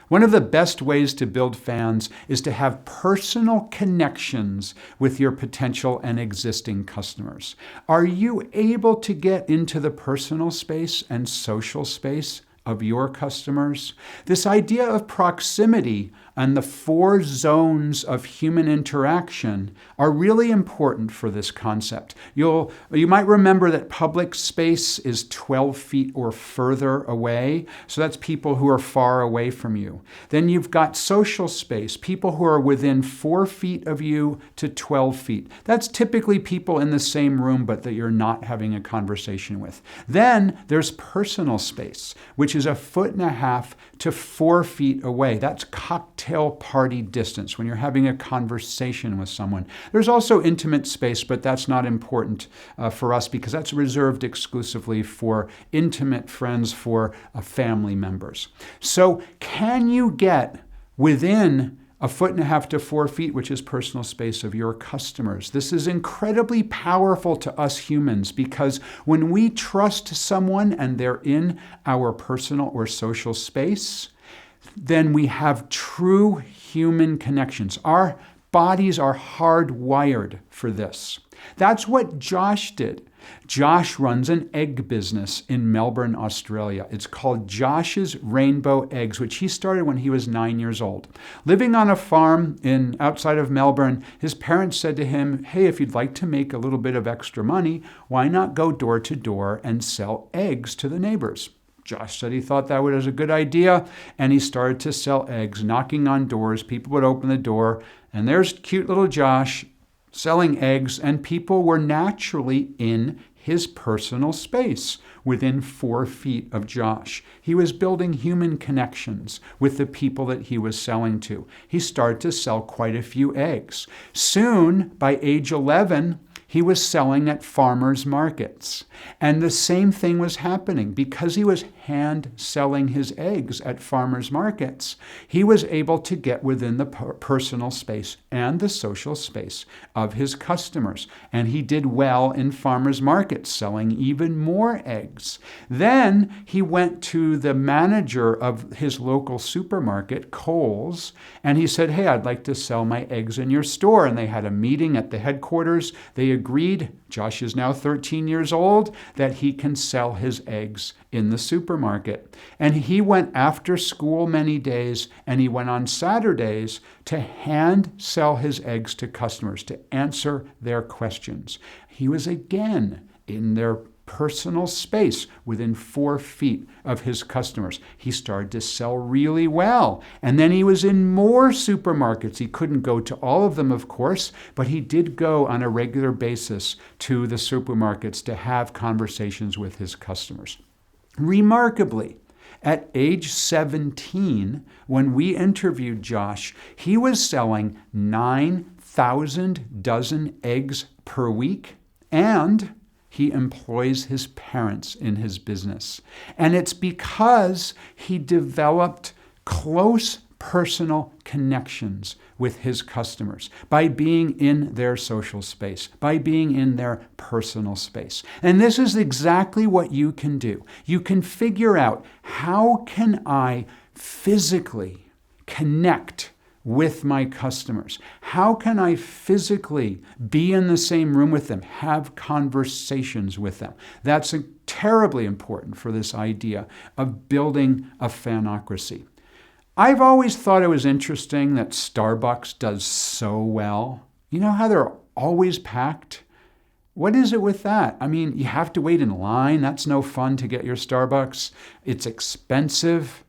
One of the best ways to build fans is to have personal connections with your potential and existing customers. Are you able to get into the personal space and social space of your customers? This idea of proximity and the 4 zones of human interaction are really important for this concept. You might remember that public space is 12 feet or further away, so that's people who are far away from you. Then you've got social space, people who are within 4 feet of you to 12 feet. That's typically people in the same room but that you're not having a conversation with. Then there's personal space, which is 1.5 feet to 4 feet away. That's cocktail party distance when you're having a conversation with someone. There's also intimate space, but that's not important for us because that's reserved exclusively for intimate friends, for family members. So can you get within 1.5 feet to 4 feet, which is personal space of your customers? This is incredibly powerful to us humans because when we trust someone and they're in our personal or social space, then we have true human connections. Our bodies are hardwired for this. That's what Josh did. Josh runs an egg business in Melbourne, Australia. It's called Josh's Rainbow Eggs, which he started when he was 9 years old. Living on a farm outside of Melbourne, his parents said to him, hey, if you'd like to make a little bit of extra money, why not go door to door and sell eggs to the neighbors? Josh said he thought that was a good idea, and he started to sell eggs, knocking on doors. People would open the door, and there's cute little Josh selling eggs, and people were naturally in his personal space within 4 feet of Josh. He was building human connections with the people that he was selling to. He started to sell quite a few eggs. Soon, by age 11, he was selling at farmers markets. And the same thing was happening. Because he was hand selling his eggs at farmers markets, he was able to get within the personal space and the social space of his customers. And he did well in farmers markets, selling even more eggs. Then he went to the manager of his local supermarket, Coles, and he said, hey, I'd like to sell my eggs in your store. And they had a meeting at the headquarters. They agreed, Josh is now 13 years old, that he can sell his eggs in the supermarket. And he went after school many days, and he went on Saturdays to hand sell his eggs to customers, to answer their questions. He was again in their personal space within 4 feet of his customers. He started to sell really well. And then he was in more supermarkets. He couldn't go to all of them, of course, but he did go on a regular basis to the supermarkets to have conversations with his customers. Remarkably, at age 17, when we interviewed Josh, he was selling 9,000 dozen eggs per week, and he employs his parents in his business. And it's because he developed close personal connections with his customers by being in their social space, by being in their personal space. And this is exactly what you can do. You can figure out, how can I physically connect with my customers? How can I physically be in the same room with them, have conversations with them? That's terribly important for this idea of building a fanocracy. I've always thought it was interesting that Starbucks does so well. You know how they're always packed? What is it with that? I mean, you have to wait in line. That's no fun to get your Starbucks. It's expensive.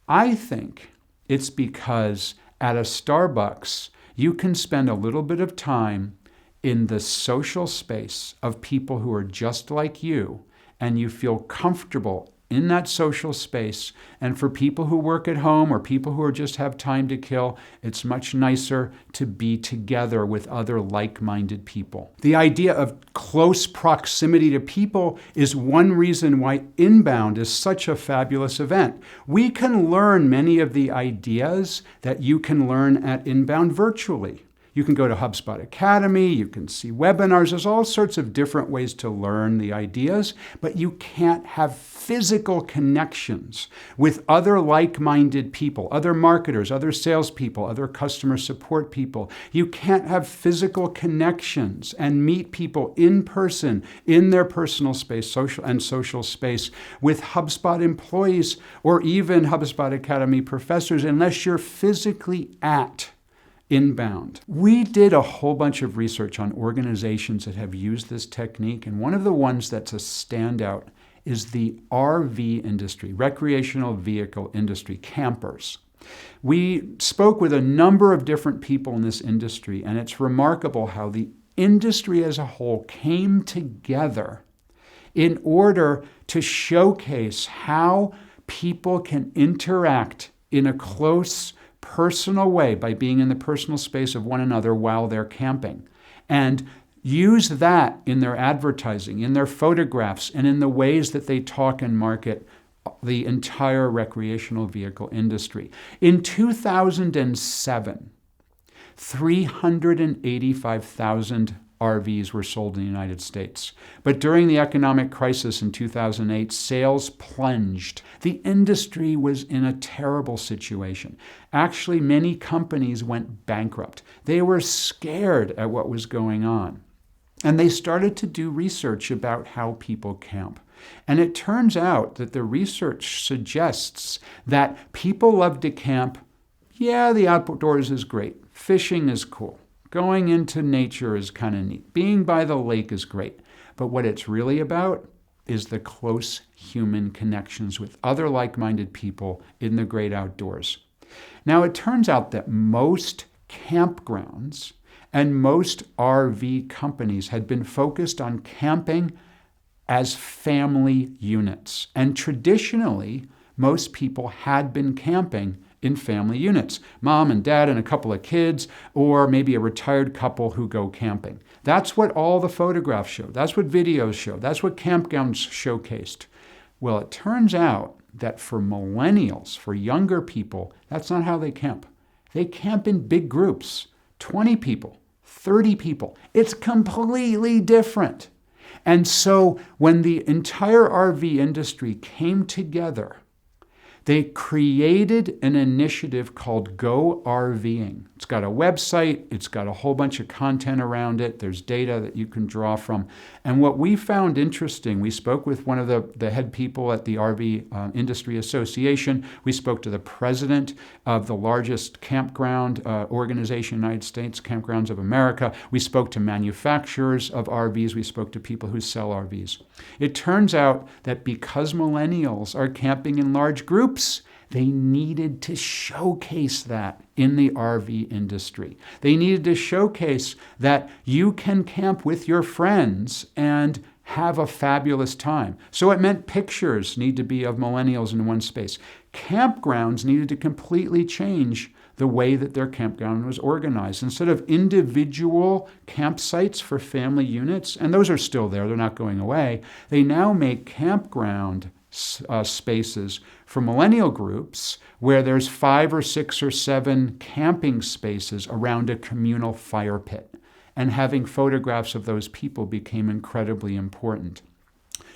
I think it's because at a Starbucks, you can spend a little bit of time in the social space of people who are just like you, and you feel comfortable in that social space. And for people who work at home or people who just have time to kill, it's much nicer to be together with other like-minded people. The idea of close proximity to people is one reason why Inbound is such a fabulous event. We can learn many of the ideas that you can learn at Inbound virtually. You can go to HubSpot Academy, you can see webinars, there's all sorts of different ways to learn the ideas, but you can't have physical connections with other like-minded people, other marketers, other salespeople, other customer support people. You can't have physical connections and meet people in person, in their personal space, social space, with HubSpot employees or even HubSpot Academy professors unless you're physically at inbound. We did a whole bunch of research on organizations that have used this technique, and one of the ones that's a standout is the RV industry, recreational vehicle industry, campers. We spoke with a number of different people in this industry, and it's remarkable how the industry as a whole came together in order to showcase how people can interact in a close, personal way by being in the personal space of one another while they're camping, and use that in their advertising, in their photographs, and in the ways that they talk and market the entire recreational vehicle industry. In 2007, 385,000 RVs were sold in the United States. But during the economic crisis in 2008, sales plunged. The industry was in a terrible situation. Actually, many companies went bankrupt. They were scared at what was going on. And they started to do research about how people camp. And it turns out that the research suggests that people love to camp. Yeah, the outdoors is great. Fishing is cool. Going into nature is kind of neat. Being by the lake is great. But what it's really about is the close human connections with other like-minded people in the great outdoors. Now, it turns out that most campgrounds and most RV companies had been focused on camping as family units. And traditionally, most people had been camping in family units, mom and dad and a couple of kids, or maybe a retired couple who go camping. That's what all the photographs show. That's what videos show. That's what campgrounds showcased. Well, it turns out that for millennials, for younger people, that's not how they camp. They camp in big groups, 20 people, 30 people. It's completely different. And so when the entire RV industry came together, they created an initiative called Go RVing. It's got a website. It's got a whole bunch of content around it. There's data that you can draw from. And what we found interesting, we spoke with one of the head people at the RV Industry Association. We spoke to the president of the largest campground organization in the United States, Campgrounds of America. We spoke to manufacturers of RVs. We spoke to people who sell RVs. It turns out that because millennials are camping in large groups, they needed to showcase that in the RV industry. They needed to showcase that you can camp with your friends and have a fabulous time. So it meant pictures need to be of millennials in one space. Campgrounds needed to completely change the way that their campground was organized. Instead of individual campsites for family units, and those are still there, they're not going away, they now make campground spaces for millennial groups where there's 5 or 6 or 7 camping spaces around a communal fire pit. And having photographs of those people became incredibly important.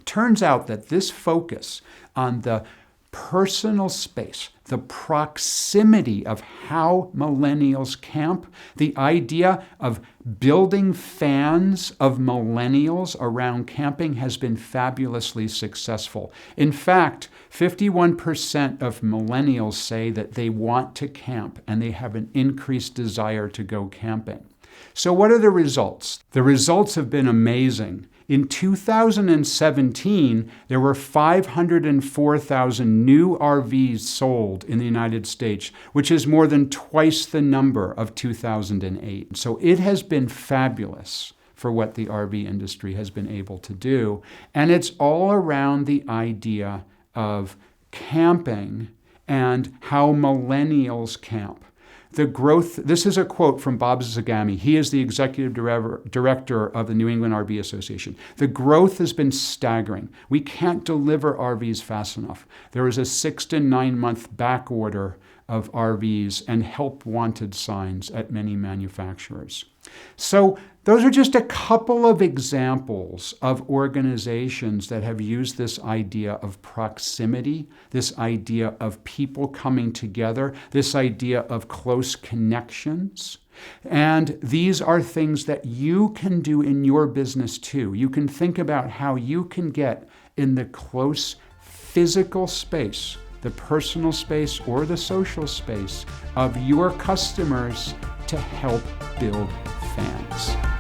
Turns out that this focus on the personal space, the proximity of how millennials camp, the idea of building fans of millennials around camping has been fabulously successful. In fact, 51% of millennials say that they want to camp and they have an increased desire to go camping. So what are the results? The results have been amazing. In 2017, there were 504,000 new RVs sold in the United States, which is more than twice the number of 2008. So it has been fabulous for what the RV industry has been able to do. And it's all around the idea of camping and how millennials camp. The growth, this is a quote from Bob Zagami. He is the executive director of the New England RV Association. The growth has been staggering. We can't deliver RVs fast enough. There is a 6 to 9 month back order of RVs and help wanted signs at many manufacturers. So those are just a couple of examples of organizations that have used this idea of proximity, this idea of people coming together, this idea of close connections. And these are things that you can do in your business too. You can think about how you can get in the close physical space, the personal space or the social space of your customers to help build fans.